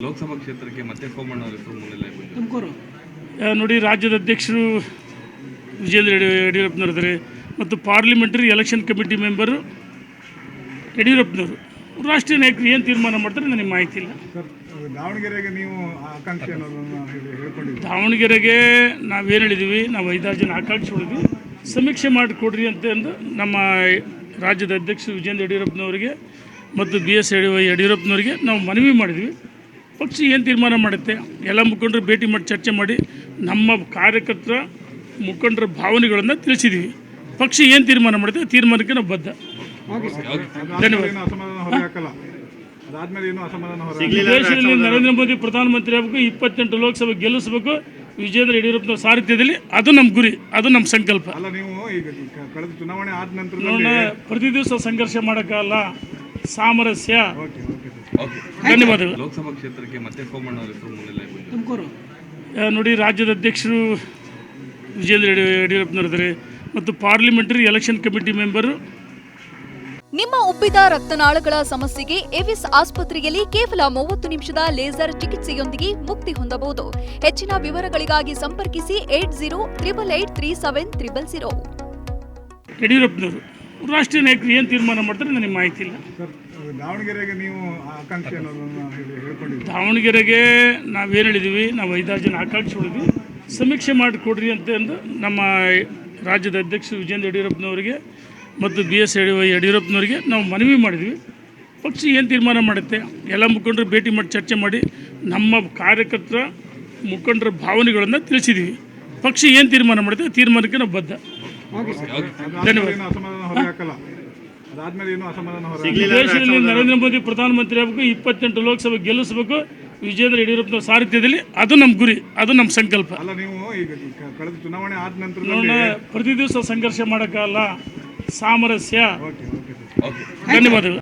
ಲೋಕಸಭಾ ಕ್ಷೇತ್ರಕ್ಕೆ ಮತ್ತೆ ಸೋಮಣ್ಣ ಅವರ ಹೆಸರು ಮುನ್ನೆಲೆ ಬಂದಿದೆ. ತುಮಕೂರು ನೋಡಿ, ರಾಜ್ಯದ ಅಧ್ಯಕ್ಷರು ವಿಜೇಂದ್ರ ಯಡಿಯೂರಪ್ಪನವರಿದ್ದಾರೆ ಮತ್ತು ಪಾರ್ಲಿಮೆಂಟರಿ ಎಲೆಕ್ಷನ್ ಕಮಿಟಿ ಮೆಂಬರು ಯಡಿಯೂರಪ್ಪನವರು. ರಾಷ್ಟ್ರೀಯ ನಾಯಕರು ಏನು ತೀರ್ಮಾನ ಮಾಡ್ತಾರೆ ನನಗೆ ಮಾಹಿತಿ ಇಲ್ಲ. ದಾವಣಗೆರೆಗೆ ನೀವು ಆಕಾಂಕ್ಷಿ ಅನ್ನೋದನ್ನು ಹೇಳ್ಕೊಂಡಿದ್ದೀವಿ. ದಾವಣಗೆರೆಗೆ ನಾವೇನು ಹೇಳಿದ್ದೀವಿ, ನಾವು 5-6 ಜನ ಆಕಾಂಕ್ಷಿಗಳಿದ್ವಿ, ಸಮೀಕ್ಷೆ ಮಾಡಿಕೊಡ್ರಿ ಅಂತಂದು ನಮ್ಮ ರಾಜ್ಯದ ಅಧ್ಯಕ್ಷರು ವಿಜೇಂದ್ರ ಯಡಿಯೂರಪ್ಪನವರಿಗೆ ಮತ್ತು BS ಯಡಿಯೂರಪ್ಪನವರಿಗೆ ನಾವು ಮನವಿ ಮಾಡಿದ್ವಿ. ಪಕ್ಷ ಏನು ತೀರ್ಮಾನ ಮಾಡುತ್ತೆ, ಎಲ್ಲ ಮುಖಂಡರು ಭೇಟಿ ಮಾಡಿ ಚರ್ಚೆ ಮಾಡಿ ನಮ್ಮ ಕಾರ್ಯಕರ್ತರ ಮುಖಂಡರ ಭಾವನೆಗಳನ್ನು ತಿಳಿಸಿದ್ದೀವಿ. ಪಕ್ಷ ಏನು ತೀರ್ಮಾನ ಮಾಡುತ್ತೆ ತೀರ್ಮಾನಕ್ಕೆ ನಾವು ಬದ್ಧ. ದೇಶದಲ್ಲಿ ನರೇಂದ್ರ ಮೋದಿ ಪ್ರಧಾನಮಂತ್ರಿ ಆಗಬೇಕು, 28 ಲೋಕಸಭೆ ಗೆಲ್ಲಿಸಬೇಕು ವಿಜೇಂದ್ರ ಯಡಿಯೂರಪ್ಪನವ್ರ ಸಾರಥ್ಯದಲ್ಲಿ. ಅದು ನಮ್ಮ ಗುರಿ, ಅದು ನಮ್ಮ ಸಂಕಲ್ಪ. ಚುನಾವಣೆ ಆದ ನಂತರ ಪ್ರತಿ ದಿವಸ ಸಂಘರ್ಷ ಮಾಡೋಕ್ಕಲ್ಲ, ಸಾಮರಸ್ಯ. ಧನ್ಯವಾದಗಳು. ಲೋಕಸಭಾ ಕ್ಷೇತ್ರಕ್ಕೆ ಮತ್ತೆ ಸೋಮಣ್ಣ ಅವರ ಹೆಸರು ಮುನ್ನೆಲೆ ಬಂದಿದೆ. ತುಮಕೂರು ನೋಡಿ, ರಾಜ್ಯದ ಅಧ್ಯಕ್ಷರು ವಿಜೇಂದ್ರ ಯಡಿಯೂರಪ್ಪನವರಿದ್ದಾರೆ ಮತ್ತು ಪಾರ್ಲಿಮೆಂಟರಿ ಎಲೆಕ್ಷನ್ ಕಮಿಟಿ ಮೆಂಬರು. ನಿಮ್ಮ ಉಬ್ಬಿದ ರಕ್ತನಾಳಗಳ ಸಮಸ್ಯೆಗೆ ಎವಿಸ್ ಆಸ್ಪತ್ರೆಯಲ್ಲಿ ಕೇವಲ 30 ನಿಮಿಷದ ಲೇಸರ್ ಚಿಕಿತ್ಸೆಯೊಂದಿಗೆ ಮುಕ್ತಿ ಹೊಂದಬಹುದು. ಹೆಚ್ಚಿನ ವಿವರಗಳಿಗಾಗಿ ಸಂಪರ್ಕಿಸಿ 8088837000. ಯಡಿಯೂರಪ್ಪನವರು. ರಾಷ್ಟ್ರೀಯ ನಾಯಕರು ಏನು ತೀರ್ಮಾನ ಮಾಡ್ತಾರೆ ನನಗೆ ಮಾಹಿತಿ ಇಲ್ಲ. ದಾವಣಗೆರೆಗೆ ನೀವು ಆಕಾಂಕ್ಷಿ ಅನ್ನೋದನ್ನು ಹೇಳ್ಕೊಂಡಿದ್ದೀವಿ. ದಾವಣಗೆರೆಗೆ ನಾವೇನು ಹೇಳಿದ್ದೀವಿ, ನಾವು 5-6 ಜನ ಆಕಾಂಕ್ಷಿಗಳಿದ್ವಿ, ಸಮೀಕ್ಷೆ ಮಾಡಿಕೊಡ್ರಿ ಅಂತಂದು ನಮ್ಮ ರಾಜ್ಯದ ಅಧ್ಯಕ್ಷರು ವಿಜೇಂದ್ರ ಯಡಿಯೂರಪ್ಪನವರಿಗೆ ಮತ್ತು BS ಯಡಿಯೂರಪ್ಪನವರಿಗೆ ನಾವು ಮನವಿ ಮಾಡಿದ್ವಿ. ಪಕ್ಷ ಏನು ತೀರ್ಮಾನ ಮಾಡುತ್ತೆ, ಎಲ್ಲ ಮುಖಂಡರು ಭೇಟಿ ಮಾಡಿ ಚರ್ಚೆ ಮಾಡಿ ನಮ್ಮ ಕಾರ್ಯಕರ್ತರ ಮುಖಂಡರ ಭಾವನೆಗಳನ್ನು ತಿಳಿಸಿದ್ದೀವಿ. ಪಕ್ಷ ಏನು ತೀರ್ಮಾನ ಮಾಡುತ್ತೆ ತೀರ್ಮಾನಕ್ಕೆ ನಾವು ಬದ್ಧ. ಧನ್ಯವಾದ. ದೇಶದಲ್ಲಿ ನರೇಂದ್ರ ಮೋದಿ ಪ್ರಧಾನಮಂತ್ರಿ ಆಗಬೇಕು, 28 ಲೋಕಸಭೆ ಗೆಲ್ಲಿಸಬೇಕು ವಿಜೇಂದ್ರ ಯಡಿಯೂರಪ್ಪನವ್ರ ಸಾರಥ್ಯದಲ್ಲಿ. ಅದು ನಮ್ಮ ಗುರಿ, ಅದು ನಮ್ಮ ಸಂಕಲ್ಪ. ಚುನಾವಣೆ ಆದ ನಂತರ ಪ್ರತಿ ದಿವಸ ಸಂಘರ್ಷ ಮಾಡೋಕ್ಕಲ್ಲ, ಸಾಮರಸ್ಯ. ಧನ್ಯವಾದಗಳು.